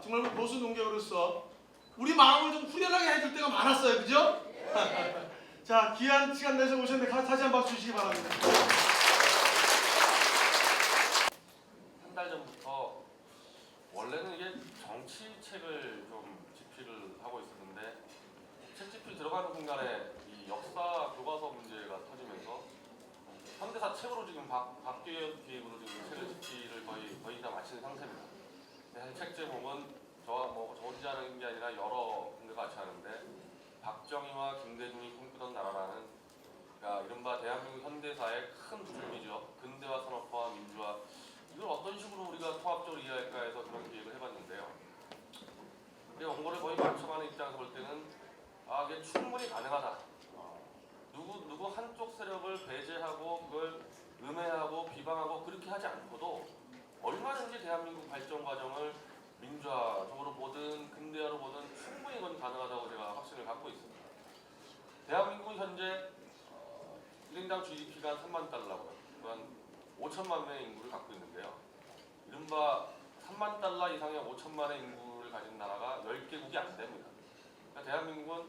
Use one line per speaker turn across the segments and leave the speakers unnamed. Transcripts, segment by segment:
정말 보수 농객으로서 우리 마음을 좀 후련하게 해줄 때가 많았어요. 그죠? 자, 귀한 시간 내서 오셨는데 다시 한 번 박수 주시기 바랍니다.
한 달 전부터 원래는 이게 정치책을 좀 집필을 하고 있었는데 책 집필 들어가는 순간에 이 역사 교과서 문제가 터지면서 현대사 책으로 지금 박기혁 기획으로 지금 책을 집필을 거의 다 마치는 상태입니다. 사실 책 제목은 저와 저 혼자 하는 게 아니라 여러 군데가 같이 하는데 박정희와 김대중이 꿈꾸던 나라라는, 그러니까 이른바 대한민국 현대사의 큰 줄기죠. 근대화 산업화와 민주화, 이걸 어떤 식으로 우리가 통합적으로 이해할까 해서 그런 기획을 해봤는데요. 근데 원고를 거의 맞춰가는 입장에서 볼 때는 이게 충분히 가능하다. 누구 한쪽 세력을 배제하고 그걸 음해하고 비방하고 그렇게 하지 않고도 얼마든지 대한민국 발전 과정을 민주화적으로 보든 근대화로 보든 충분히 그건 가능하다고 제가 확신을 갖고 있습니다. 대한민국은 현재 1인당 GDP가 3만 달러고요. 또한 5천만 명의 인구를 갖고 있는데요. 이른바 3만 달러 이상의 5천만의 인구를 가진 나라가 10개국이 안 됩니다. 그러니까 대한민국은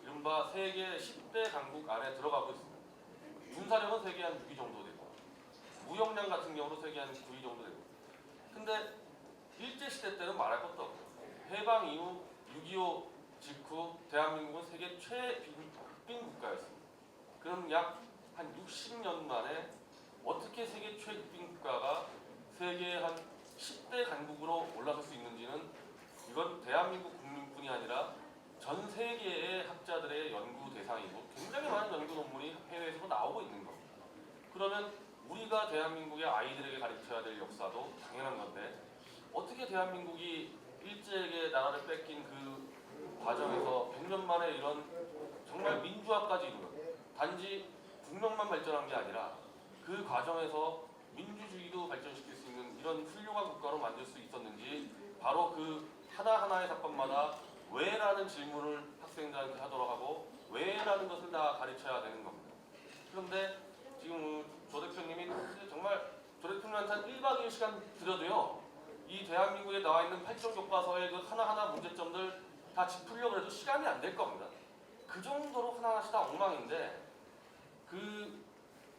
이른바 세계 10대 강국 안에 들어가고 있습니다. 군사력은 세계 한 6위 정도 되고, 무역량 같은 경우도 세계 한 9위 정도 되고. 근데 일제시대 때는 말할 것도 없고, 해방 이후 6.25 직후 대한민국은 세계 최빈 국가였습니다. 그럼 약 한 60년 만에 어떻게 세계 최빈 국가가 세계 한 10대 강국으로 올라설 수 있는지는 이건 대한민국 국민뿐이 아니라 전 세계의 학자들의 연구 대상이고 굉장히 많은 연구 논문이 해외에서도 나오고 있는 겁니다. 그러면 우리가 대한민국의 아이들에게 가르쳐야 될 역사도 당연한 건데 어떻게 대한민국이 일제에게 나라를 뺏긴 그 과정에서 100년 만에 이런 정말 민주화까지 이루는, 단지 국력만 발전한 게 아니라 그 과정에서 민주주의도 발전시킬 수 있는 이런 훌륭한 국가로 만들 수 있었는지, 바로 그 하나하나의 사건마다 왜라는 질문을 학생들한테 하도록 하고 왜라는 것을 다 가르쳐야 되는 겁니다. 그런데 지금 조 대표님이 정말 조 대표님한테 한 1박 2일 시간 드려도요, 이 대한민국에 나와 있는 8종 교과서의 그 하나하나 문제점들 다 짚으려고 해도 시간이 안 될 겁니다. 그 정도로 하나하나씩 다 엉망인데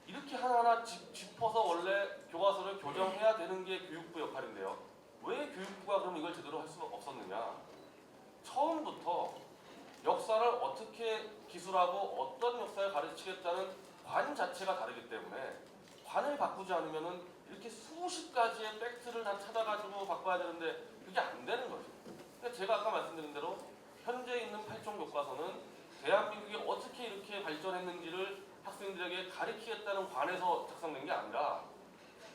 이렇게 하나하나 짚어서 원래 교과서를 교정해야 되는 게 교육부 역할인데요. 왜 교육부가 그럼 이걸 제대로 할 수 없었느냐? 처음부터 역사를 어떻게 기술하고 어떤 역사를 가르치겠다는 관 자체가 다르기 때문에 관을 바꾸지 않으면은 이렇게 수십 가지의 팩트를 다 찾아가지고 바꿔야 되는데 그게 안 되는 거죠. 그러니까 제가 아까 말씀드린 대로 현재 있는 8종 교과서는 대한민국이 어떻게 이렇게 발전했는지를 학생들에게 가르치겠다는 관에서 작성된 게 아니라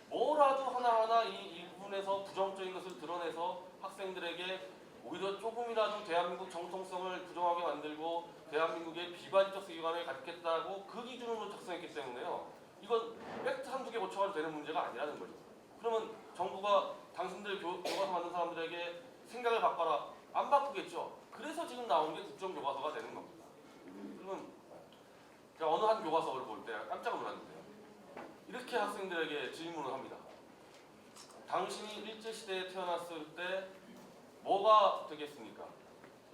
뭐라도 하나하나 이 부분에서 부정적인 것을 드러내서 학생들에게 오히려 조금이라도 대한민국 정통성을 부정하게 만들고 대한민국의 비관적 세계관을 가르치겠다고 그 기준으로 작성했기 때문에요. 이건 팩트 한두 개 고쳐가도 되는 문제가 아니라는 거죠. 그러면 정부가 당신들 교과서 만든 사람들에게 생각을 바꿔라, 안 바꾸겠죠. 그래서 지금 나온 게 국정교과서가 되는 겁니다. 그러면 제가 어느 한 교과서를 볼 때 깜짝 놀랐는데요. 이렇게 학생들에게 질문을 합니다. 당신이 일제시대에 태어났을 때 뭐가 되겠습니까?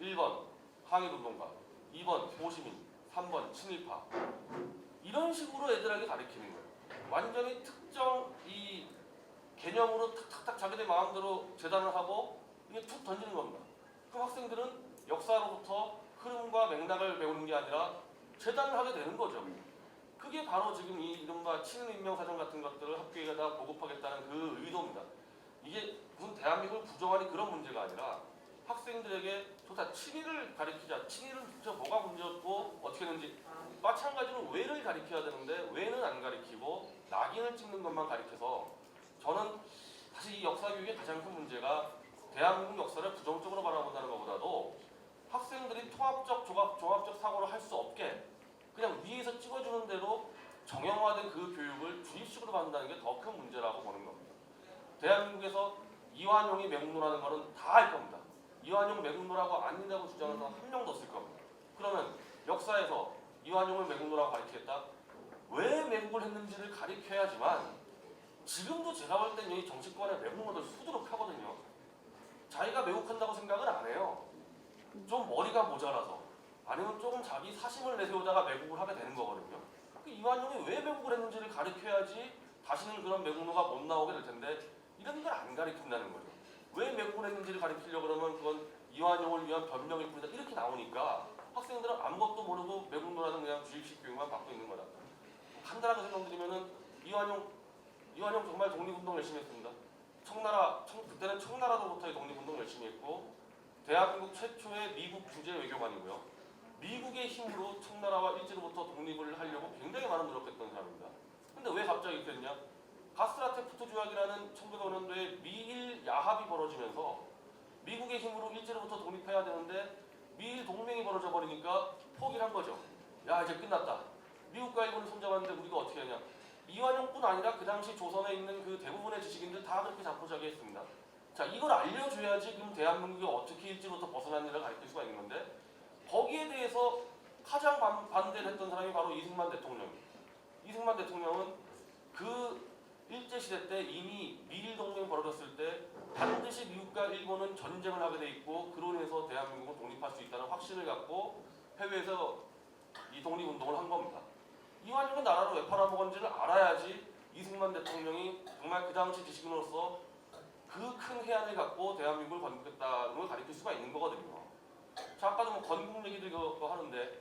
1번 항일운동가, 2번 호시민, 3번 친일파. 이런 식으로 애들에게 가르치는 거예요. 완전히 특정 이 개념으로 탁탁탁 자기들 마음대로 재단을 하고 이게 툭 던지는 겁니다. 그럼 학생들은 역사로부터 흐름과 맥락을 배우는 게 아니라 재단을 하게 되는 거죠. 그게 바로 지금 이 이른바 친일인명사전 같은 것들을 학교에다 보급하겠다는 그 의도입니다. 이게 무슨 대한민국을 부정하니 그런 문제가 아니라 학생들에게 좋다, 친일을 가르치자, 친일은 진짜 뭐가 문제였고 어떻게 했는지, 마찬가지로 왜를 가르쳐야 되는데 왜는 안 가르치고 낙인을 찍는 것만 가르쳐서, 저는 사실 이 역사교육의 가장 큰 문제가 대한민국 역사를 부정적으로 바라본다는 것보다도 학생들이 통합적, 종합적 사고를 할 수 없게 그냥 위에서 찍어주는 대로 정형화된 그 교육을 주입식으로 받는다는 게 더 큰 문제라고 보는 겁니다. 대한민국에서 이완용이 맹문호라는 거는 다 알 겁니다. 이완용 맹문호라고 아니라고 주장하는 사람 한 명도 없을 겁니다. 그러면 역사에서 이완용을 맹문호라고 가르치겠다? 왜 매국을 했는지를 가르쳐야지만, 지금도 제가 볼 때는 이 정치권의 맹문호들 수두룩하거든요. 자기가 매국한다고 생각을 안 해요. 좀 머리가 모자라서 아니면 조금 자기 사심을 내세우다가 매국을 하게 되는 거거든요. 이완용이 왜 매국을 했는지를 가르쳐야지 다시는 그런 매국노가 못 나오게 될 텐데 이런 걸 안 가르친다는 거죠. 왜 매국을 했는지를 가르치려고 그러면 그건 이완용을 위한 변명일 뿐이다 이렇게 나오니까 학생들은 아무것도 모르고 매국노라는 그냥 주입식 교육만 받고 있는 거다. 간단하게 설명드리면은 이완용 정말 독립운동 열심히 했습니다. 그때는 청나라로부터의 독립운동 열심히 했고 대한민국 최초의 미국 주재 외교관이고요. 미국의 힘으로 청나라와 일제로부터 독립을 하려고 굉장히 많은 노력했던 사람입니다. 근데 왜 갑자기 이렇게 됐냐? 가스라테프트 조약이라는 1905년도에 미일 야합이 벌어지면서 미국의 힘으로 일제로부터 독립해야 되는데 미일 동맹이 벌어져 버리니까 포기를 한 거죠. 야 이제 끝났다. 미국과 일본을 손잡았는데 우리가 어떻게 하냐? 이완용뿐 아니라 그 당시 조선에 있는 그 대부분의 지식인들 다 그렇게 자포자기했습니다. 자 이걸 알려줘야지 그럼 대한민국이 어떻게 일제로부터 벗어났는지를 가르칠 수가 있는 건데 거기에 대해서 가장 반대를 했던 사람이 바로 이승만 대통령입니다. 이승만 대통령은 그 일제시대 때 이미 미일 동맹이 벌어졌을 때 반드시 미국과 일본은 전쟁을 하게 돼 있고 그로 인해서 대한민국은 독립할 수 있다는 확신을 갖고 해외에서 이 독립운동을 한 겁니다. 이완용은 나라를 왜 팔아먹었는지를 알아야지 이승만 대통령이 정말 그 당시 지식인으로서 그 큰 해안을 갖고 대한민국을 건국했다는 걸 가르칠 수가 있는 거거든요. 자, 아까도 뭐 건국 얘기들 그거 하는데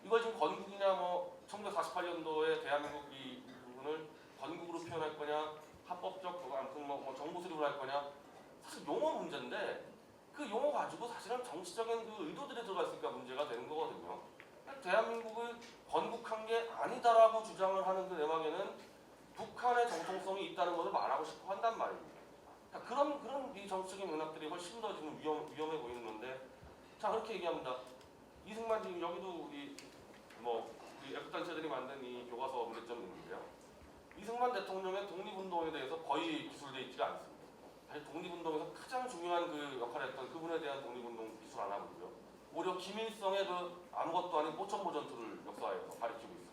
이걸 지금 건국이냐 뭐 1948년도에 대한민국 이 부분을 건국으로 표현할 거냐 합법적 그거 아무튼 뭐 정부 수립을 할 거냐 사실 용어 문제인데 그 용어 가지고 사실은 정치적인 그 의도들이 들어가 있으니까 문제가 되는 거거든요. 대한민국을 건국한 게 아니다라고 주장을 하는 그 내막에는 북한의 정통성이 있다는 것을 말하고 싶어 한단 말입니다. 그런 이 정치적인 맥락들이 훨씬 더 지금 위험해 보이는 건데 자 그렇게 얘기합니다. 이승만 지금 여기도 우리 애국단체들이 만든 이 교과서 문제점이 있는데요. 이승만 대통령의 독립운동에 대해서 거의 기술되어 있지가 않습니다. 사실 독립운동에서 가장 중요한 그 역할을 했던 그분에 대한 독립운동 기술 안 하고요. 오히려 김일성의 그 아무것도 아닌 포천보 전투를 역사에서 가르치고 있습니다.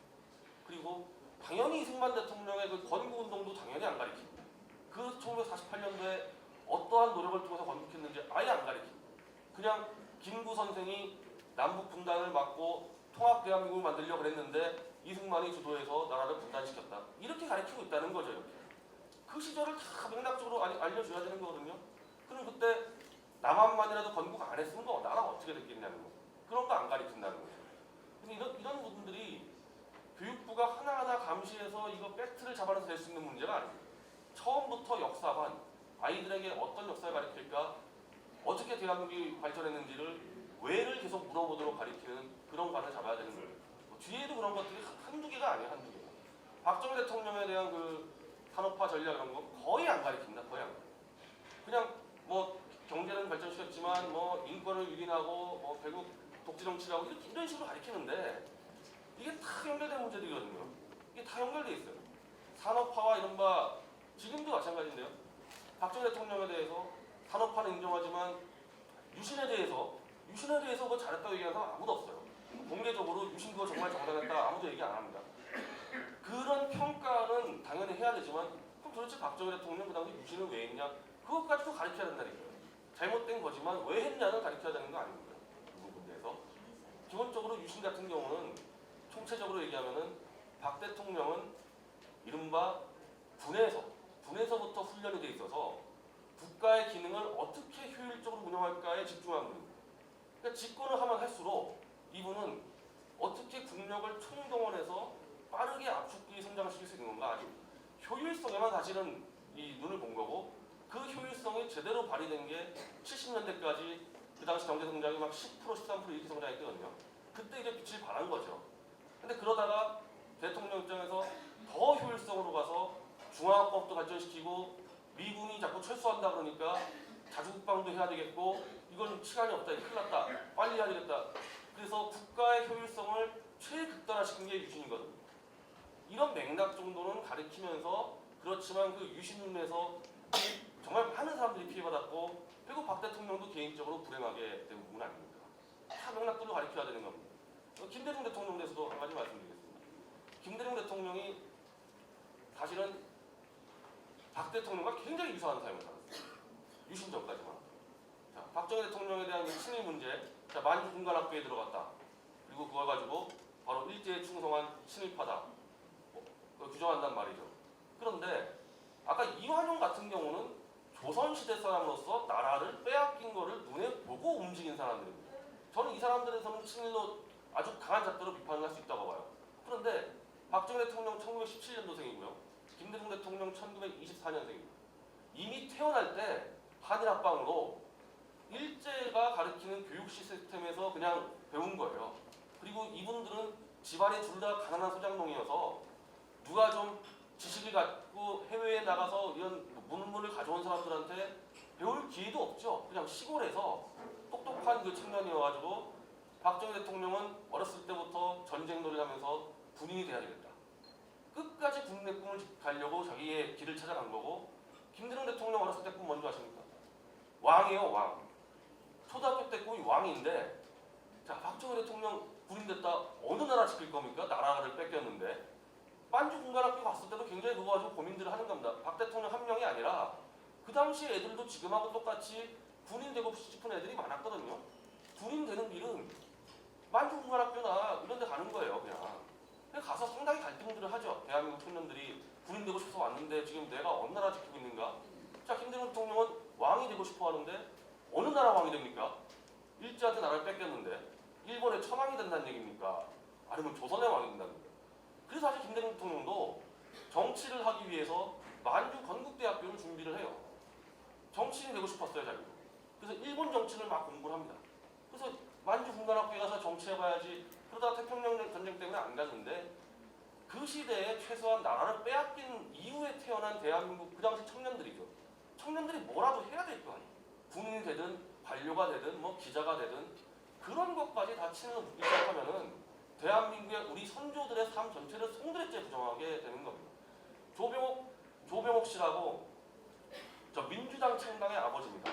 그리고 당연히 이승만 대통령의 그 건국운동도 당연히 안 가르칩니다. 그 1948년도에 어떠한 노력을 통해서 건국했는지 아예 안 가르칩니다. 그냥 김구 선생이 남북 분단을 막고 통합 대한민국을 만들려고 그랬는데 이승만이 주도해서 나라를 분단시켰다. 이렇게 가르치고 있다는 거죠. 이렇게. 그 시절을 다 맥락적으로 알려줘야 되는 거거든요. 그럼 그때 남한만이라도 건국 안 했으면 나라가 어떻게 됐겠냐는 거죠. 그런 거 안 가르친다는 거죠. 근데 이런 부분들이 교육부가 하나하나 감시해서 이거 팩트를 잡아내서 될 수 있는 문제가 아닙니다. 처음부터 역사관, 아이들에게 어떤 역사를 가르칠까, 어떻게 대한민국이 발전했는지를 왜를 계속 물어보도록 가르치는 그런 관을 잡아야 되는 거예요. 뒤에도 그런 것들이 한두 개가 아니에요, 한두 개. 박정희 대통령에 대한 그 산업화 전략 이런 거 거의 안 가르칩니다, 거의 안 가르칩니다. 그냥 뭐 경제는 발전시켰지만 뭐 인권을 유린하고 뭐 결국 독재 정치라고 이런 식으로 가르치는데 이게 다 연결된 문제들이거든요. 이게 다 연결돼 있어요. 산업화와 이른바 지금도 마찬가지인데요. 박정희 대통령에 대해서 산업화는 인정하지만 유신에 대해서 그거 잘했다고 얘기하는 사람 아무도 없어요. 공개적으로 유신 그거 정말 정당했다 아무도 얘기 안 합니다. 그런 평가는 당연히 해야 되지만 그럼 도대체 박정희 대통령 그 당시 유신을 왜 했냐? 그것까지도 가르쳐야 된다니까요. 잘못된 거지만 왜 했냐는 가르쳐야 되는 거 아닙니까? 이 부분에서 기본적으로 유신 같은 경우는 총체적으로 얘기하면은 박 대통령은 이른바 군에서부터 훈련이 돼 있어서 국가의 기능을 어떻게 효율적으로 운영할까에 집중한 겁니다. 그러니까 집권을 하면 할수록 이분은 어떻게 국력을 총동원해서 빠르게 압축기 성장시킬 수 있는 건가 아주 효율성에만 사실은 이 눈을 본 거고 그 효율성이 제대로 발휘된 게 70년대까지 그 당시 경제 성장이 막 10% 13% 이렇게 성장했거든요. 그때 이제 빛을 발한 거죠. 근데 그러다가 대통령 입장에서 더 효율성으로 가서 중화학법도 발전시키고 미군이 자꾸 철수한다 그러니까 자주국방도 해야 되겠고 이건 시간이 없다 큰일 났다 빨리 해야 되겠다 그래서 국가의 효율성을 최극단화시킨 게 유신이거든요. 이런 맥락 정도는 가리키면서 그렇지만 그 유신론에서 정말 많은 사람들이 피해받았고 그리고 박 대통령도 개인적으로 불행하게 된 부분 아닙니까? 다 맥락들로 가리켜야 되는 겁니다. 김대중 대통령에 대해서도 한 가지 말씀드리겠습니다. 김대중 대통령이 사실은 박 대통령과 굉장히 유사한 삶을 살았어요. 유신 전까지만. 박정희 대통령에 대한 친일 문제, 자 만주 군관학교에 들어갔다. 그리고 그걸 가지고 바로 일제에 충성한 친일파다 규정한단 말이죠. 그런데 아까 이완용 같은 경우는 조선시대 사람으로서 나라를 빼앗긴 거를 눈에 보고 움직인 사람들입니다. 저는 이 사람들에서는 친일로 아주 강한 잣대로 비판을 할 수 있다고 봐요. 그런데 박정희 대통령 1917년도생이고요. 김대중 대통령 1924년생입니다. 이미 태어날 때 한일합방으로 일제가 가르치는 교육 시스템에서 그냥 배운 거예요. 그리고 이분들은 집안이 둘 다 가난한 소장농이어서 누가 좀 지식을 갖고 해외에 나가서 이런 문물을 가져온 사람들한테 배울 기회도 없죠. 그냥 시골에서 똑똑한 그 청년이어가지고 박정희 대통령은 어렸을 때부터 전쟁놀이를 하면서 군인이 돼야 되겠다. 끝까지 군인의 꿈을 가려고 자기의 길을 찾아간 거고, 김대중 대통령 어렸을 때 꿈 뭔지 아십니까? 왕이에요, 왕. 초등학교 때 꿈이 왕인데, 자 박정희 대통령 군인 됐다. 어느 나라 지킬 겁니까? 나라를 뺏겼는데. 만주 군관학교 갔을 때도 굉장히 그거 가지고 고민들을 하는 겁니다. 박 대통령 한 명이 아니라 그 당시 애들도 지금하고 똑같이 군인 되고 싶은 애들이 많았거든요. 군인 되는 길은 만주 군관학교나 이런 데 가는 거예요, 그냥. 근데 가서 상당히 갈등들을 하죠. 대한민국 청년들이 군인 되고 싶어서 왔는데 지금 내가 어느 나라 지키고 있는가? 자, 김대중 대통령은 왕이 되고 싶어 하는데 어느 나라 왕이 됩니까? 일제한테 나라를 뺏겼는데 일본의 천황이 된다는 얘기입니까? 아니면 조선의 왕이 된다는 얘기입니까? 그래서 사실 김대중 대통령도 정치를 하기 위해서 만주 건국대학교를 준비를 해요. 정치인이 되고 싶었어요, 자기도. 그래서 일본 정치를 막 공부를 합니다. 그래서 만주 군관학교에 가서 정치해봐야지. 그러다가 태평양 전쟁 때문에 안 갔는데 그 시대에 최소한 나라를 빼앗긴 이후에 태어난 대한민국 그 당시 청년들이죠. 청년들이 뭐라도 해야 될 거 아니에요. 군인이 되든 관료가 되든 뭐 기자가 되든 그런 것까지 다 치는 묻기 시작하면은 대한민국의 우리 선조들의 삶 전체를 송두리째 부정하게 되는 겁니다. 조병옥 씨라고 저 민주당 창당의 아버지입니다.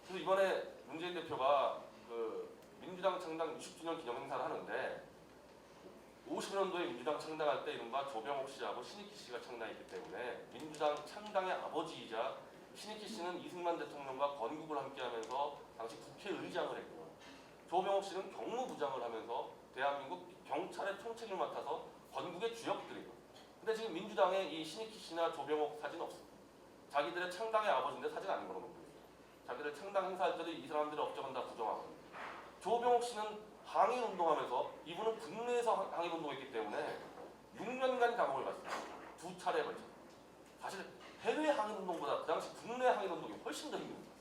그래서 이번에 문재인 대표가 그 민주당 창당 60주년 기념 행사를 하는데 50년도에 민주당 창당할 때 이른바 조병옥 씨하고 신익희 씨가 창당했기 때문에 민주당 창당의 아버지이자 신익희 씨는 이승만 대통령과 건국을 함께하면서 당시 국회의장을 했고 조병옥 씨는 경무부장을 하면서 대한민국 경찰의 총책을 맡아서 건국의 주역들이에요. 근데 지금 민주당에 이 신익희 씨나 조병옥 사진 없습니다. 자기들의 창당의 아버지인데 사진 안 걸어놓고 있어요. 자기들 창당 행사할 때도 이 사람들의 업적은 다 부정하고. 조병옥 씨는 항일운동하면서 이분은 국내에서 항일운동했기 때문에 6년간 감옥을 갔습니다. 2차례에 걸쳐. 사실 해외 항일운동보다 그 당시 국내 항일운동이 훨씬 더 힘듭니다.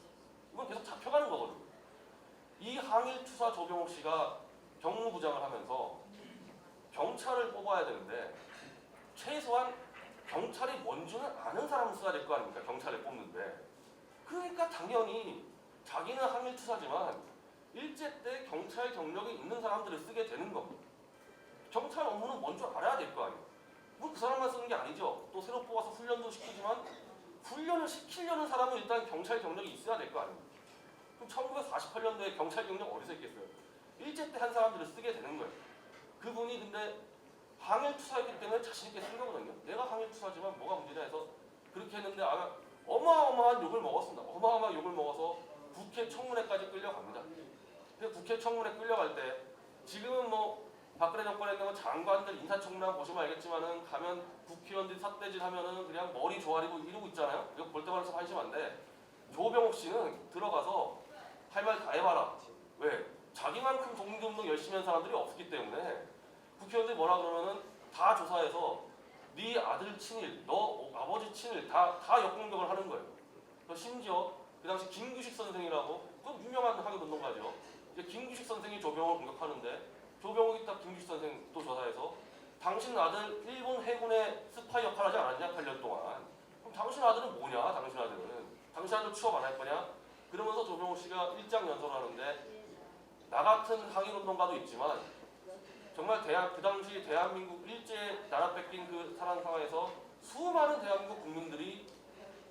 이건 계속 잡혀가는 거거든요. 이 항일투사 조병옥 씨가 경무부장을 하면서 경찰을 뽑아야 되는데 최소한 경찰이 뭔지는 아는 사람을 써야 될 거 아닙니까? 경찰을 뽑는데. 그러니까 당연히 자기는 항일투사지만 일제 때 경찰 경력이 있는 사람들을 쓰게 되는 겁니다. 경찰 업무는 뭔지 알아야 될 거 아니에요. 뭐 그 사람만 쓰는 게 아니죠. 또 새로 뽑아서 훈련도 시키지만 훈련을 시키려는 사람은 일단 경찰 경력이 있어야 될 거 아닙니까? 그럼 1948년도에 경찰 경력 어디서 있겠어요? 일제 때 한 사람들을 쓰게 되는 거예요. 그분이 근데 항일투사였기 때문에 자신있게 쓴 거거든요. 내가 항일투사지만 뭐가 문제냐 해서 그렇게 했는데 아마 어마어마한 욕을 먹었습니다. 어마어마한 욕을 먹어서 국회 청문회까지 끌려갑니다. 근데 국회 청문회 끌려갈 때 지금은 뭐 박근혜 정권에 있는 장관들 인사청문회 보시면 알겠지만은 가면 국회의원들이 삿대질 하면은 그냥 머리 조아리고 이러고 있잖아요. 이거 볼 때마다 좀 한심한데 조병옥 씨는 들어가서 할 말 다 해봐라. 왜? 자기만큼 독립운동 열심히 한 사람들이 없기 때문에 국회의원들이 뭐라 그러면은 다 조사해서 네 아들 친일, 너 아버지 친일 다 역공격을 하는 거예요. 심지어 그 당시 김규식 선생이라고 그 유명한 항일운동가죠. 이제 김규식 선생이 조병옥을 공격하는데 조병옥이 딱 김규식 선생 또 조사해서 당신 아들 일본 해군의 스파이 역할 하지 않았냐 8년 동안. 그럼 당신 아들은 뭐냐? 당신 아들 취업 안 할 거냐? 그러면서 조병옥 씨가 일장연설을 하는데 나 같은 항일운동가도 있지만 정말 그 당시 대한민국 일제 나라 뺏긴 그 사람 상황에서 수많은 대한민국 국민들이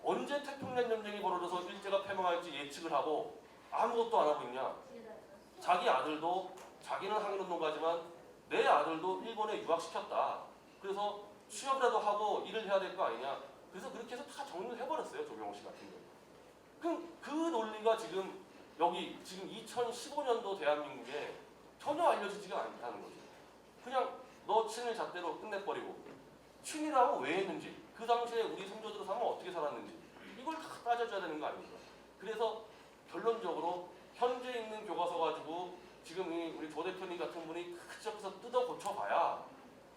언제 태평양 전쟁이 벌어져서 일제가 패망할지 예측을 하고 아무것도 안 하고 있냐. 자기 아들도 자기는 항일운동가지만 내 아들도 일본에 유학시켰다. 그래서 취업이라도 하고 일을 해야 될 거 아니냐. 그래서 그렇게 해서 다 정리를 해버렸어요. 조병옥 씨 같은 경우. 그럼 그 논리가 지금 여기 지금 2015년도 대한민국에 전혀 알려지지가 않다는 거죠. 그냥 너 친일 잣대로 끝내버리고 친일하고 왜 했는지 그 당시에 우리 선조들의 삶은 어떻게 살았는지 이걸 다 따져줘야 되는 거 아닙니까? 그래서 결론적으로 현재 있는 교과서 가지고 지금 우리 조 대표님 같은 분이 그저께서 뜯어 고쳐봐야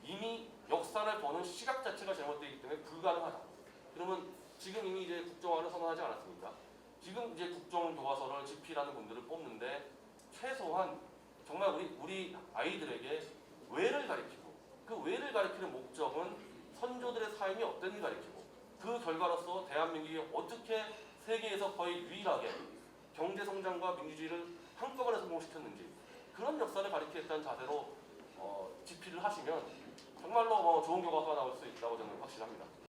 이미 역사를 보는 시각 자체가 잘못되기 때문에 불가능하다. 그러면 지금 이미 이제 국정화를 선언하지 않았습니까? 지금 이제 국정교과서를 집필하는 분들을 뽑는데 최소한 정말 우리 아이들에게 왜를 가리키고 그 왜를 가리키는 목적은 선조들의 삶이 어떤지 가리키고 그 결과로서 대한민국이 어떻게 세계에서 거의 유일하게 경제성장과 민주주의를 한꺼번에 성공시켰는지 그런 역사를 가리키겠다는 자세로 집필을 하시면 정말로 좋은 교과서가 나올 수 있다고 저는 확신합니다.